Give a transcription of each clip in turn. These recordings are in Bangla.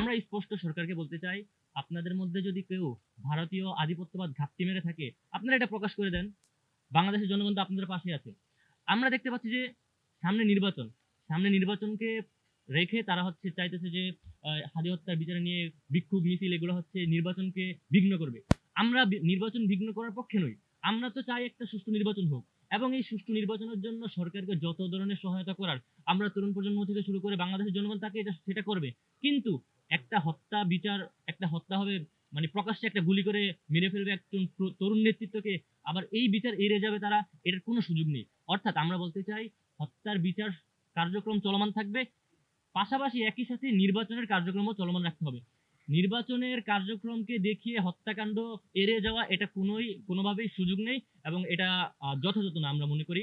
আমরা স্পষ্ট সরকারকে বলতে চাই, আপনাদের মধ্যে যদি কেউ ভারতীয় আধিপত্যবাদ ঘাপটি মেরে থাকে, আপনারা এটা প্রকাশ করে দেন। বাংলাদেশের জনগণ তো আপনাদের পাশে আছে। আমরা দেখতে পাচ্ছি যে সামনে নির্বাচন, সামনে নির্বাচনকে রেখে তারা হচ্ছে চাইতেছে যে হাদি হত্যার বিচার নিয়ে বিক্ষোভ মিছিল এগুলো হচ্ছে নির্বাচনকে বিঘ্ন করবে। আমরা নির্বাচন বিঘ্ন করার পক্ষে নই। আমরা তো চাই একটা সুষ্ঠু নির্বাচন হোক, এবং এই সুষ্ঠু নির্বাচনের জন্য সরকারকে যত ধরনের সহায়তা করার আমরা তরুণ প্রজন্ম থেকে শুরু করে বাংলাদেশের জনগণ তাকে এটা সেটা করবে। কিন্তু একটা হত্যা বিচার, একটা হত্যা হবে মানে প্রকাশ্যে একটা গুলি করে মেরে ফেলবে একজন তরুণ নেতৃত্বকে, আবার এই বিচার এড়িয়ে যাবে তারা, এটার কোনো সুযোগ নেই। অর্থাৎ আমরা বলতে চাই হত্যার বিচার কার্যক্রম চলমান থাকবে, পাশাপাশি একই সাথে নির্বাচনের কার্যক্রমও চলমান রাখতে হবে। নির্বাচনের কার্যক্রমকে দেখিয়ে হত্যাকাণ্ড এড়িয়ে যাওয়া এটা কোনোভাবেই সুযোগ নেই, এবং এটা যথাযথ না আমরা মনে করি।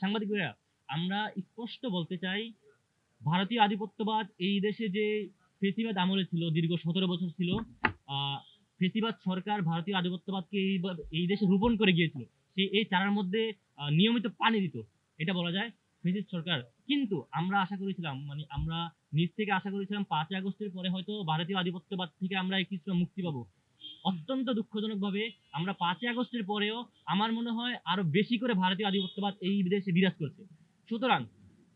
সাংবাদিক ভাইয়া, আমরা স্পষ্ট বলতে চাই, ভারতীয় আধিপত্যবাদ এই দেশে যে ফেসিবাদ আমলে ছিল, দীর্ঘ 17 বছর ছিল, আহ ফেসিবাদ সরকার ভারতীয় আধিপত্যবাদকে এই দেশে রোপণ করে গিয়েছিল। সে এই চারার মধ্যে নিয়মিত পানি দিত, এটা বলা যায় ফেসিস্ট সরকার। কিন্তু আমরা আশা করেছিলাম, মানে আমরা নিজ থেকে আশা করেছিলাম 5ই আগস্টের পরে হয়তো ভারতীয় আধিপত্যবাদ থেকে আমরা কিছুটা মুক্তি পাবো। অত্যন্ত দুঃখজনক ভাবে আমরা 5ই আগস্টের পরেও আমার মনে হয় আরো বেশি করে ভারতীয় আধিপত্যবাদ এই দেশে বিরাজ করছে। সুতরাং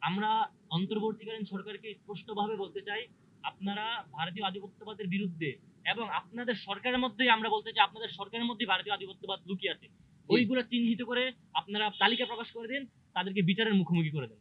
আমরা অন্তর্বর্তীকালীন সরকারকে স্পষ্টভাবে বলতে চাই, আপনারা ভারতীয় আধিপত্যবাদের বিরুদ্ধে, এবং আপনাদের সরকারের মধ্যেই আমরা বলতে চাই আপনাদের সরকারের মধ্যেই ভারতীয় আধিপত্যবাদ লুকিয়ে আছে, ওইগুলো চিহ্নিত করে আপনারা তালিকা প্রকাশ করে দিন, তাদেরকে বিচারের মুখোমুখি করে দেন।